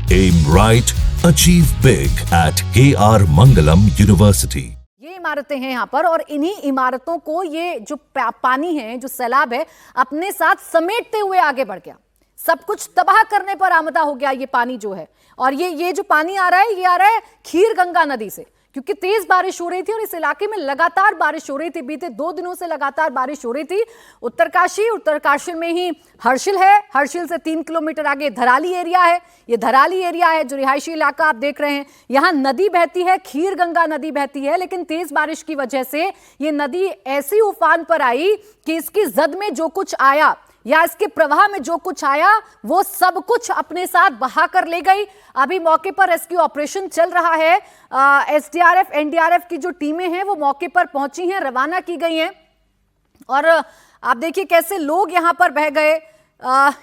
Aim right, achieve big at KR Mangalam University. ये इमारतें हैं यहाँ पर और इन्हीं इमारतों को ये जो पानी है, जो सैलाब है, अपने साथ समेटते हुए आगे बढ़ गया। सब कुछ तबाह करने पर आमदा हो गया ये पानी जो है। और ये जो पानी आ रहा है, ये आ रहा है खीर गंगा नदी से, क्योंकि तेज बारिश हो रही थी और इस इलाके में लगातार बारिश हो रही थी। बीते 2 दिनों से लगातार बारिश हो रही थी। उत्तरकाशी में ही हर्षिल है। हर्षिल से 3 किलोमीटर आगे धराली एरिया है। ये धराली एरिया है जो रिहायशी इलाका आप देख रहे हैं। यहाँ नदी बहती है, खीर गंगा नदी बहती है, लेकिन तेज बारिश की वजह से ये नदी ऐसी उफान पर आई कि इसकी जद में जो कुछ आया या इसके प्रवाह में जो कुछ आया वो सब कुछ अपने साथ बहा कर ले गई। अभी मौके पर रेस्क्यू ऑपरेशन चल रहा है। एसडीआरएफ, एनडीआरएफ की जो टीमें हैं वो मौके पर पहुंची हैं, रवाना की गई हैं। और आप देखिए कैसे लोग यहां पर बह गए।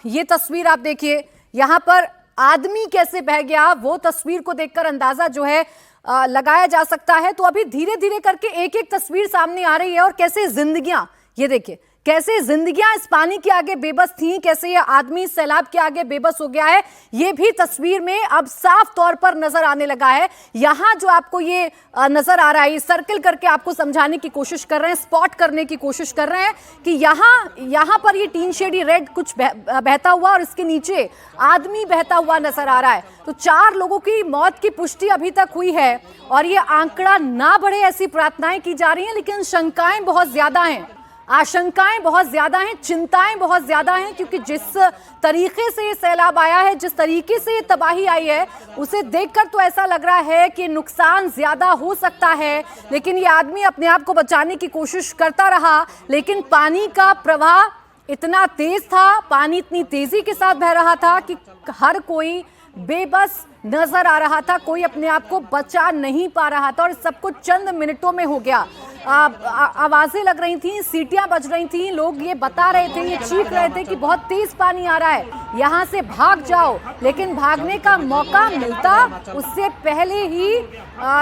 ये तस्वीर आप देखिए, यहां पर आदमी कैसे बह गया, वो तस्वीर को देखकर अंदाजा जो है लगाया जा सकता है। तो अभी धीरे धीरे करके एक एक तस्वीर सामने आ रही है और कैसे जिंदगियां, ये देखिए कैसे जिंदगियां इस पानी के आगे बेबस थीं, कैसे ये आदमी सैलाब के आगे बेबस हो गया है, ये भी तस्वीर में अब साफ तौर पर नजर आने लगा है। यहां जो आपको ये नजर आ रहा है, ये सर्कल करके आपको समझाने की कोशिश कर रहे हैं, स्पॉट करने की कोशिश कर रहे हैं कि यहां पर ये टीन शेडी रेड कुछ बहता हुआ और इसके नीचे आदमी बहता हुआ नजर आ रहा है। तो 4 लोगों की मौत की पुष्टि अभी तक हुई है और ये आंकड़ा ना बढ़े ऐसी प्रार्थनाएं की जा रही हैं, लेकिन शंकाएं बहुत ज्यादा हैं, आशंकाएं बहुत ज्यादा हैं, चिंताएं बहुत ज्यादा हैं, क्योंकि जिस तरीके से ये सैलाब आया है, जिस तरीके से ये तबाही आई है, उसे देखकर तो ऐसा लग रहा है कि नुकसान ज्यादा हो सकता है। लेकिन ये आदमी अपने आप को बचाने की कोशिश करता रहा, लेकिन पानी का प्रवाह इतना तेज था, पानी इतनी तेजी के साथ बह रहा था कि हर कोई बेबस नजर आ रहा था, कोई अपने आप को बचा नहीं पा रहा था। और सब कुछ चंद मिनटों में हो गया। आवाजें लग रही थी, सीटियां बज रही थी, लोग ये बता रहे थे, ये चीख रहे थे कि बहुत तेज पानी आ रहा है, यहाँ से भाग जाओ। लेकिन भागने का मौका मिलता उससे पहले ही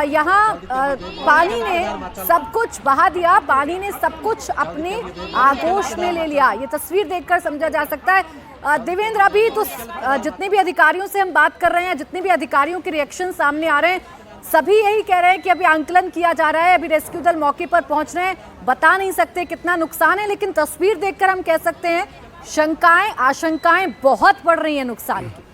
यहाँ पानी ने सब कुछ बहा दिया, पानी ने सब कुछ अपने आगोश में ले लिया। ये तस्वीर देखकर समझा जा सकता है। देवेंद्र, अभी तो जितने भी अधिकारियों से हम बात कर रहे हैं, जितने भी अधिकारियों के रिएक्शन सामने आ रहे हैं, सभी यही कह रहे हैं कि अभी आंकलन किया जा रहा है, अभी रेस्क्यू दल मौके पर पहुंच रहे हैं, बता नहीं सकते कितना नुकसान है, लेकिन तस्वीर देखकर हम कह सकते हैं शंकाएं, आशंकाएं बहुत बढ़ रही हैं नुकसान की।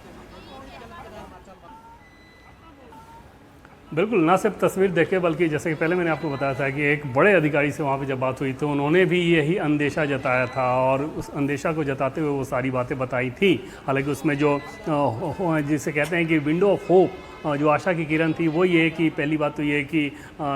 बिल्कुल, ना सिर्फ तस्वीर देखे बल्कि जैसे कि पहले मैंने आपको बताया था कि एक बड़े अधिकारी से वहाँ पे जब बात हुई तो उन्होंने भी यही अंदेशा जताया था और उस अंदेशा को जताते हुए वो सारी बातें बताई थी। हालांकि उसमें जो जिसे कहते हैं कि विंडो ऑफ होप, जो आशा की किरण थी, वो ये कि पहली बात तो ये कि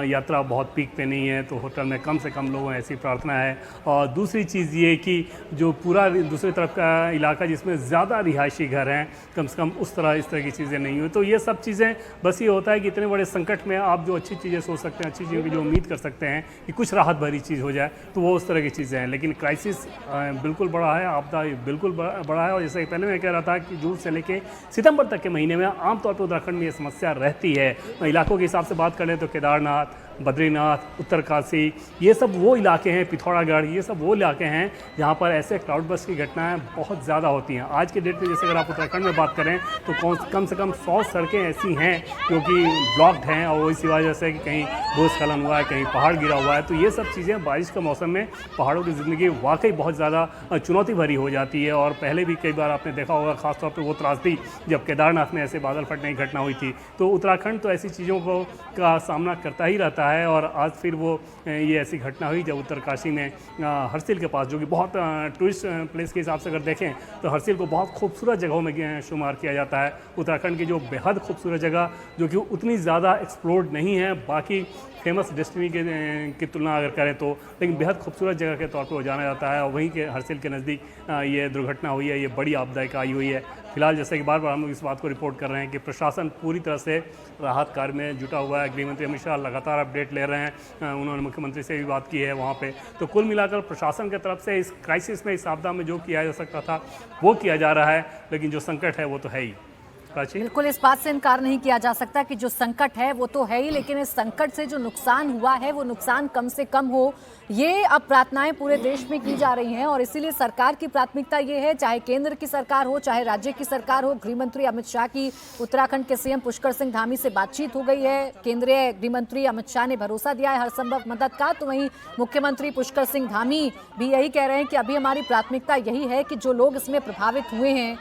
यात्रा बहुत पीक पे नहीं है, तो होटल में कम से कम लोग हैं, ऐसी प्रार्थना है। और दूसरी चीज़ ये कि जो पूरा दूसरी तरफ का इलाका जिसमें ज़्यादा रिहायशी घर हैं, कम से कम इस तरह की चीज़ें नहीं हुई। तो ये सब चीज़ें बस ये होता है कि इतने बड़े संकट में आप जो अच्छी चीज़ें सोच सकते हैं, अच्छी चीज़ों की जो उम्मीद कर सकते हैं कि कुछ राहत भरी चीज़ हो जाए, तो वो उस तरह की चीज़ें हैं। लेकिन क्राइसिस बिल्कुल बड़ा है, आपदा बिल्कुल बड़ा है। और जैसे पहले मैं कह रहा था कि जून से लेकर सितंबर तक के महीने में आमतौर पर उत्तराखंड में ये समस्या रहती है। इलाकों के हिसाब से बात करें तो केदारनाथ, बद्रीनाथ, उत्तरकाशी, ये सब वो इलाके हैं, पिथौरागढ़, ये सब वो इलाके हैं जहाँ पर ऐसे क्लाउड बस्ट की घटनाएं बहुत ज़्यादा होती हैं। आज के डेट में जैसे अगर आप उत्तराखंड में बात करें तो कम से कम 100 सड़कें ऐसी हैं जो कि ब्लॉक्ड हैं, और इसी वजह से कि कहीं भूस्खलन हुआ है, कहीं पहाड़ गिरा हुआ है। तो ये सब चीज़ें बारिश के मौसम में पहाड़ों की ज़िंदगी वाकई बहुत ज़्यादा चुनौती भरी हो जाती है। और पहले भी कई बार आपने देखा होगा, ख़ासतौर पर वो त्रासदी जब केदारनाथ में ऐसे बादल फटने की घटना हुई थी। तो उत्तराखंड तो ऐसी चीज़ों का सामना करता ही रहता है। और आज फिर वो ये ऐसी घटना हुई जब उत्तरकाशी में हरसिल के पास, जो कि बहुत टूरिस्ट प्लेस के हिसाब से अगर देखें तो हरसिल को बहुत खूबसूरत जगहों में शुमार किया जाता है। उत्तराखंड की जो बेहद खूबसूरत जगह, जो कि उतनी ज़्यादा एक्सप्लोर्ड नहीं है बाकी फेमस डेस्टिनी की तुलना अगर करें तो, लेकिन बेहद खूबसूरत जगह के तौर पर वो जाना जाता है। और वहीं के हरसिल के नज़दीक ये दुर्घटना हुई है, ये बड़ी आपदायक आई हुई है। फिलहाल जैसे कि बार बार हम लोग इस बात को रिपोर्ट कर रहे हैं कि प्रशासन पूरी तरह से राहत कार्य में जुटा हुआ है। गृहमंत्री अमित शाह लगातार अपडेट ले रहे हैं, उन्होंने मुख्यमंत्री से भी बात की है वहाँ पे। तो कुल मिलाकर प्रशासन की तरफ से इस क्राइसिस में, इस आपदा में जो किया जा सकता था वो किया जा रहा है, लेकिन जो संकट है वो तो है ही। प्राची। बिल्कुल इस बात से इनकार नहीं किया जा सकता कि जो संकट है वो तो है ही, लेकिन इस संकट से जो नुकसान हुआ है वो नुकसान कम से कम हो, ये अब प्रार्थनाएं पूरे देश में की जा रही हैं। और इसीलिए सरकार की प्राथमिकता ये है, चाहे केंद्र की सरकार हो चाहे राज्य की सरकार हो। गृह मंत्री अमित शाह की उत्तराखंड के सीएम पुष्कर सिंह धामी से बातचीत हो गई है। केंद्रीय गृह मंत्री अमित शाह ने भरोसा दिया है हर संभव मदद का। तो वहीं मुख्यमंत्री पुष्कर सिंह धामी भी यही कह रहे हैं कि अभी हमारी प्राथमिकता यही है कि जो लोग इसमें प्रभावित हुए हैं,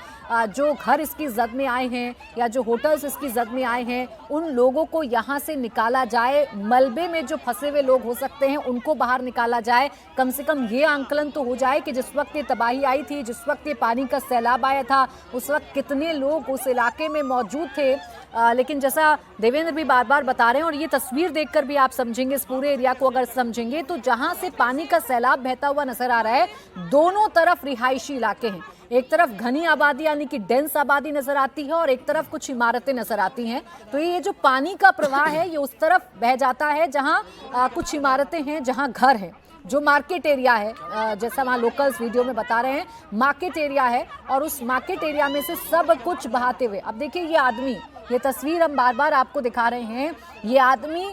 जो घर इसकी जद में आए हैं या जो होटल्स इसकी जद में आए हैं, उन लोगों को यहाँ से निकाला जाए। मलबे में जो फंसे हुए लोग हो सकते हैं उनको बाहर निकाला जाए। कम से कम ये आंकलन तो हो जाए कि जिस वक्त ये तबाही आई थी, जिस वक्त ये पानी का सैलाब आया था, उस वक्त कितने लोग उस इलाके में मौजूद थे। लेकिन जैसा देवेंद्र भी बार बार बता रहे हैं और ये तस्वीर देखकर भी आप समझेंगे, इस पूरे एरिया को अगर समझेंगे तो जहाँ से पानी का सैलाब बहता हुआ नजर आ रहा है, दोनों तरफ रिहायशी इलाके हैं। एक तरफ घनी आबादी यानी कि डेंस आबादी नजर आती है और एक तरफ कुछ इमारतें नजर आती हैं। तो ये जो पानी का प्रवाह है ये उस तरफ बह जाता है जहां कुछ इमारतें हैं, जहां घर हैं, जो मार्केट एरिया है, जैसा वहाँ लोकल्स वीडियो में बता रहे हैं, मार्केट एरिया है। और उस मार्केट एरिया में से सब कुछ बहाते हुए, अब देखिए ये आदमी, ये तस्वीर हम बार बार आपको दिखा रहे हैं, ये आदमी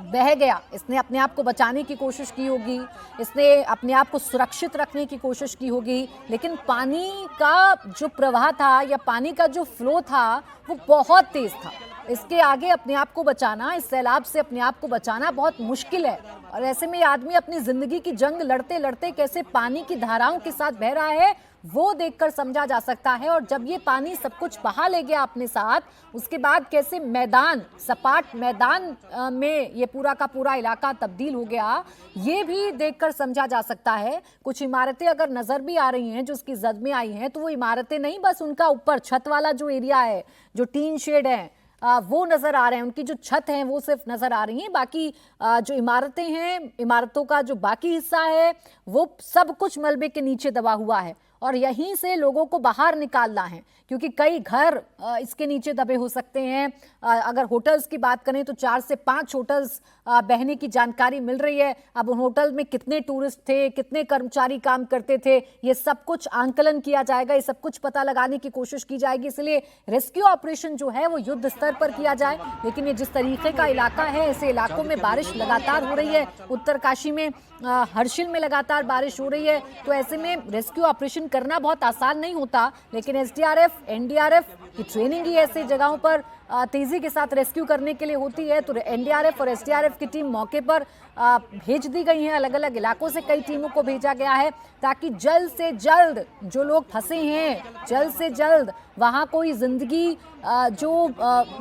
बह गया। इसने अपने आप को बचाने की कोशिश की होगी, इसने अपने आप को सुरक्षित रखने की कोशिश की होगी, लेकिन पानी का जो प्रवाह था या पानी का जो फ्लो था वो बहुत तेज था। इसके आगे अपने आप को बचाना, इस सैलाब से अपने आप को बचाना बहुत मुश्किल है। और ऐसे में आदमी अपनी जिंदगी की जंग लड़ते लड़ते कैसे पानी की धाराओं के साथ बह रहा है वो देखकर समझा जा सकता है। और जब ये पानी सब कुछ बहा ले गया अपने साथ, उसके बाद कैसे मैदान, सपाट मैदान में ये पूरा का पूरा इलाका तब्दील हो गया, ये भी देखकर समझा जा सकता है। कुछ इमारतें अगर नजर भी आ रही हैं जो उसकी जद में आई हैं, तो वो इमारतें नहीं, बस उनका ऊपर छत वाला जो एरिया है, जो टीन शेड है, वो नजर आ रहे हैं। उनकी जो छत है वो सिर्फ नजर आ रही हैं, बाकी जो इमारतें हैं, इमारतों का जो बाकी हिस्सा है वो सब कुछ मलबे के नीचे दबा हुआ है। और यहीं से लोगों को बाहर निकालना है, क्योंकि कई घर इसके नीचे दबे हो सकते हैं। अगर होटल्स की बात करें तो 4 से 5 होटल्स बहने की जानकारी मिल रही है। अब उन होटल में कितने टूरिस्ट थे, कितने कर्मचारी काम करते थे, ये सब कुछ आंकलन किया जाएगा, ये सब कुछ पता लगाने की कोशिश की जाएगी। इसलिए रेस्क्यू ऑपरेशन जो है वो युद्ध स्तर पर किया जाए। लेकिन ये जिस तरीके का इलाका है, ऐसे इलाकों में बारिश लगातार हो रही है, उत्तरकाशी में, हर्षिल में लगातार बारिश हो रही है, तो ऐसे में रेस्क्यू ऑपरेशन करना बहुत आसान नहीं होता। लेकिन एसडीआरएफ, एनडीआरएफ की ट्रेनिंग ही ऐसे जगहों पर तेजी के साथ रेस्क्यू करने के लिए होती है। तो एनडीआरएफ और एसडीआरएफ की टीम मौके पर भेज दी गई है। अलग अलग इलाकों से कई टीमों को भेजा गया है ताकि जल्द से जल्द जो लोग फंसे हैं, जल्द से जल्द वहाँ कोई जिंदगी जो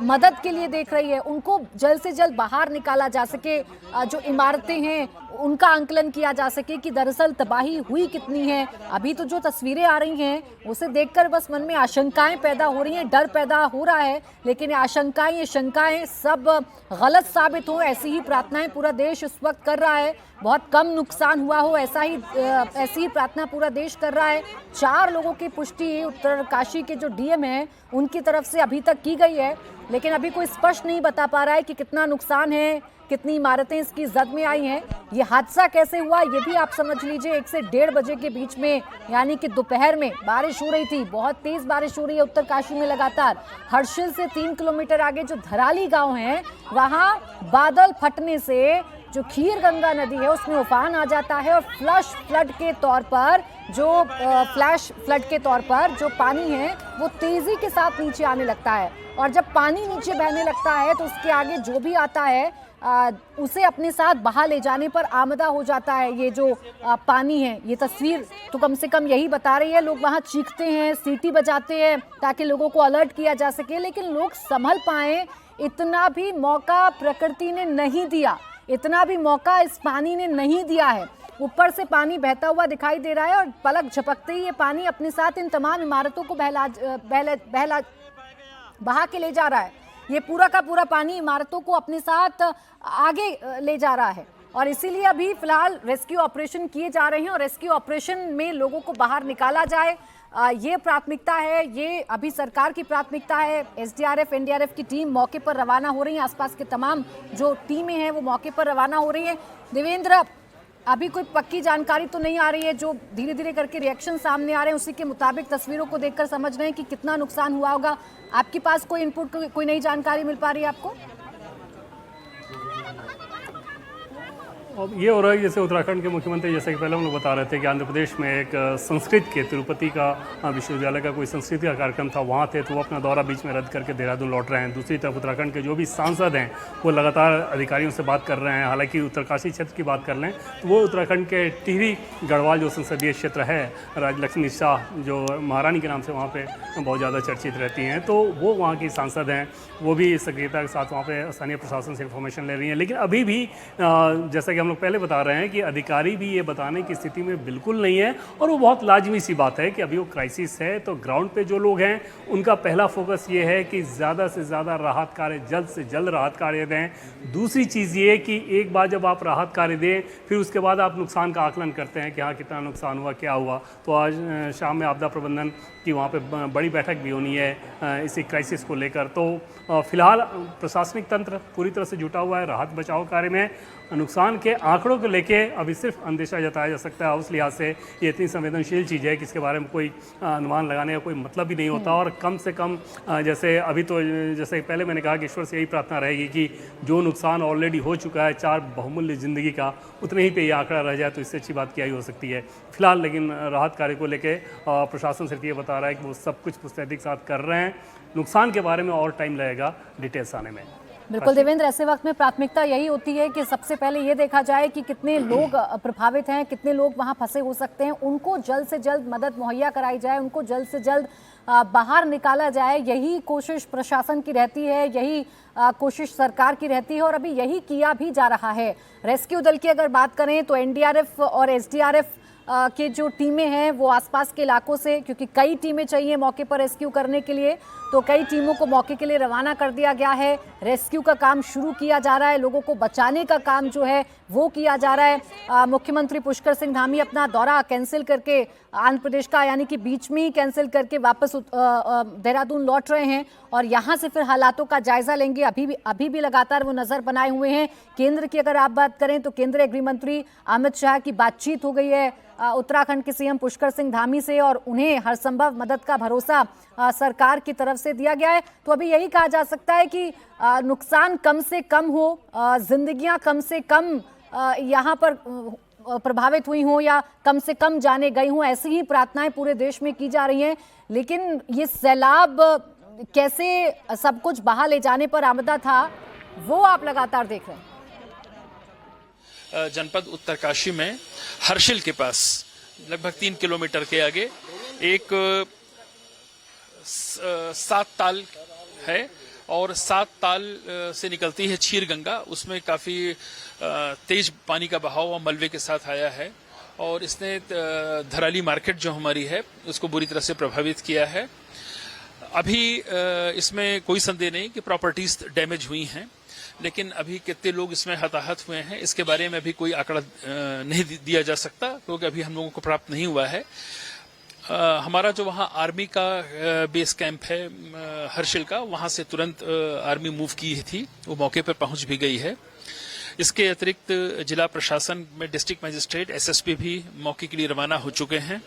मदद के लिए देख रही है, उनको जल्द से जल्द बाहर निकाला जा सके। जो इमारतें हैं उनका आंकलन किया जा सके कि दरअसल तबाही हुई कितनी है। अभी तो जो तस्वीरें आ रही हैं उसे देखकर बस मन में आशंकाएं पैदा हो रही हैं, डर पैदा हो रहा है। लेकिन आशंकाएं, ये शंकाएं सब गलत साबित हो, ऐसी ही प्रार्थनाएं पूरा देश इस वक्त कर रहा है। बहुत कम नुकसान हुआ हो ऐसी ही प्रार्थना पूरा देश कर रहा है। 4 लोगों की पुष्टि उत्तरकाशी के जो डीएम हैं उनकी तरफ से अभी तक की गई है, लेकिन अभी कोई स्पष्ट नहीं बता पा रहा है कि कितना नुकसान है, कितनी इमारतें इसकी जद में आई हैं। ये हादसा कैसे हुआ ये भी आप समझ लीजिए। 1 से 1.5 बजे के बीच में, यानी कि दोपहर में बारिश हो रही थी, बहुत तेज बारिश हो रही है उत्तरकाशी में लगातार। हर्षिल से 3 किलोमीटर आगे जो धराली गांव है, वहां बादल फटने से जो खीर गंगा नदी है उसमें उफान आ जाता है और फ्लैश फ्लड के तौर पर जो पानी है वो तेजी के साथ नीचे आने लगता है। और जब पानी नीचे बहने लगता है तो उसके आगे जो भी आता है उसे अपने साथ बहा ले जाने पर आमदा हो जाता है। ये जो पानी है, ये तस्वीर तो कम से कम यही बता रही है। लोग वहाँ चीखते हैं, सीटी बजाते हैं ताकि लोगों को अलर्ट किया जा सके, लेकिन लोग संभल पाए इतना भी मौका प्रकृति ने नहीं दिया, इतना भी मौका इस पानी ने नहीं दिया है। ऊपर से पानी बहता हुआ दिखाई दे रहा है और पलक झपकते ही ये पानी अपने साथ इन तमाम इमारतों को बहा के ले जा रहा है। ये पूरा का पूरा पानी इमारतों को अपने साथ आगे ले जा रहा है और इसीलिए अभी फिलहाल रेस्क्यू ऑपरेशन किए जा रहे हैं और रेस्क्यू ऑपरेशन में लोगों को बाहर निकाला जाए, ये प्राथमिकता है, ये अभी सरकार की प्राथमिकता है। एसडीआरएफ, एनडीआरएफ की टीम मौके पर रवाना हो रही है, आसपास के तमाम जो टीमें हैं वो मौके पर रवाना हो रही हैं। देवेंद्र, अभी कोई पक्की जानकारी तो नहीं आ रही है, जो धीरे धीरे करके रिएक्शन सामने आ रहे हैं उसी के मुताबिक तस्वीरों को देखकर समझ रहे हैं कि कितना नुकसान हुआ होगा। आपके पास कोई इनपुट, कोई नई जानकारी मिल पा रही है आपको? अब ये हो रहा है जैसे उत्तराखंड के मुख्यमंत्री, जैसे कि पहले हम लोग बता रहे थे कि आंध्र प्रदेश में एक संस्कृत के तिरुपति का विश्वविद्यालय का कोई संस्कृत का कार्यक्रम था, वहाँ थे, तो वो अपना दौरा बीच में रद्द करके देहरादून लौट रहे हैं। दूसरी तरफ उत्तराखंड के जो भी सांसद हैं वो लगातार अधिकारियों से बात कर रहे हैं। हालांकि उत्तरकाशी क्षेत्र की बात कर लें तो वो उत्तराखंड के टिहरी गढ़वाल जो संसदीय क्षेत्र है, राजलक्ष्मी शाह जो महारानी के नाम से वहाँ पर बहुत ज़्यादा चर्चित रहती हैं, तो वो वहाँ की सांसद हैं, वो भी सक्रियता के साथ वहाँ पर स्थानीय प्रशासन से इन्फॉर्मेशन ले रही हैं। लेकिन अभी भी जैसा कि हम लोग पहले बता रहे हैं कि अधिकारी भी ये बताने की स्थिति में बिल्कुल नहीं है, और वो बहुत लाजमी सी बात है कि अभी वो क्राइसिस है, तो ग्राउंड पे जो लोग हैं उनका पहला फोकस ये है कि ज़्यादा से ज़्यादा राहत कार्य, जल्द से जल्द राहत कार्य दें। दूसरी चीज़ ये कि एक बार जब आप राहत कार्य दें फिर उसके बाद आप नुकसान का आकलन करते हैं कि हाँ कितना नुकसान हुआ, क्या हुआ। तो आज शाम में आपदा प्रबंधन की वहाँ पे बड़ी बैठक भी होनी है इसी क्राइसिस को लेकर। तो फिलहाल प्रशासनिक तंत्र पूरी तरह से जुटा हुआ है राहत बचाव कार्य में। नुकसान के आंकड़ों को लेके अभी सिर्फ अंदेशा जताया जा सकता है। उस लिहाज से ये इतनी संवेदनशील चीज़ है कि इसके बारे में कोई अनुमान लगाने का कोई मतलब भी नहीं होता। और कम से कम जैसे अभी तो जैसे पहले मैंने कहा कि ईश्वर से यही प्रार्थना रहेगी कि जो नुकसान ऑलरेडी हो चुका है 4 बहुमूल्य ज़िंदगी का, उतने ही पे ये आंकड़ा रह जाए तो इससे अच्छी बात क्या ही हो सकती है। फिलहाल लेकिन राहत कार्य को लेके प्रशासन सिर्फ ये बता रहा है कि वो सब कुछ मुस्तैदी के साथ कर रहे हैं। नुकसान के बारे में और टाइम लगेगा डिटेल्स आने में। बिल्कुल देवेंद्र, ऐसे वक्त में प्राथमिकता यही होती है कि सबसे पहले ये देखा जाए कि कितने लोग प्रभावित हैं, कितने लोग वहां फंसे हो सकते हैं, उनको जल्द से जल्द मदद मुहैया कराई जाए, उनको जल्द से जल्द बाहर निकाला जाए। यही कोशिश प्रशासन की रहती है, यही कोशिश सरकार की रहती है और अभी यही किया भी जा रहा है। रेस्क्यू दल की अगर बात करें तो एनडीआरएफ और एसडीआरएफ के जो टीमें हैं वो आसपास के इलाकों से, क्योंकि कई टीमें चाहिए मौके पर रेस्क्यू करने के लिए, तो कई टीमों को मौके के लिए रवाना कर दिया गया है। रेस्क्यू का काम शुरू किया जा रहा है, लोगों को बचाने का काम जो है वो किया जा रहा है। मुख्यमंत्री पुष्कर सिंह धामी अपना दौरा कैंसिल करके आंध्र प्रदेश का, यानी कि बीच में ही कैंसिल करके वापस देहरादून लौट रहे हैं और यहाँ से फिर हालातों का जायजा लेंगे। अभी भी लगातार वो नजर बनाए हुए हैं। केंद्र की अगर आप बात करें तो केंद्रीय गृह मंत्री अमित शाह की बातचीत हो गई है उत्तराखंड के सीएम पुष्कर सिंह धामी से और उन्हें हर संभव मदद का भरोसा सरकार की तरफ से दिया गया है। तो अभी यही कहा जा सकता है कि नुकसान कम से कम हो, जिंदगियां कम से कम यहाँ पर प्रभावित हुई हों या कम से कम जाने गई हों, ऐसी ही प्रार्थनाएं पूरे देश में की जा रही हैं। लेकिन ये सैलाब कैसे सब कुछ बहा ले जाने पर आमदा था, वो आप लगातार देख रहे हैं। जनपद उत्तरकाशी में हर्षिल के पास लगभग 3 किलोमीटर के आगे एक 7 ताल है और 7 ताल से निकलती है क्षीर गंगा। उसमें काफी तेज पानी का बहाव और मलबे के साथ आया है और इसने धराली मार्केट जो हमारी है उसको बुरी तरह से प्रभावित किया है। अभी इसमें कोई संदेह नहीं कि प्रॉपर्टीज डैमेज हुई हैं, लेकिन अभी कितने लोग इसमें हताहत हुए हैं इसके बारे में अभी कोई आंकड़ा नहीं दिया जा सकता, क्योंकि अभी हम लोगों को प्राप्त नहीं हुआ है। हमारा जो वहाँ आर्मी का बेस कैंप है हर्षिल का, वहाँ से तुरंत आर्मी मूव की थी, वो मौके पर पहुंच भी गई है। इसके अतिरिक्त जिला प्रशासन में डिस्ट्रिक्ट मजिस्ट्रेट एसएसपी भी मौके के लिए रवाना हो चुके हैं।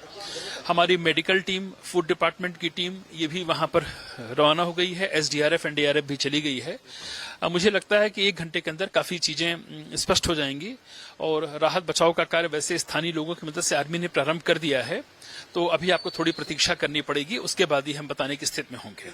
हमारी मेडिकल टीम, फूड डिपार्टमेंट की टीम ये भी वहां पर रवाना हो गई है। एसडीआरएफ एनडीआरएफ भी चली गई है। मुझे लगता है कि 1 घंटे के अंदर काफी चीजें स्पष्ट हो जाएंगी और राहत बचाव का कार्य वैसे स्थानीय लोगों की मदद से आर्मी ने प्रारंभ कर दिया है, तो अभी आपको थोड़ी प्रतीक्षा करनी पड़ेगी, उसके बाद ही हम बताने की स्थिति में होंगे।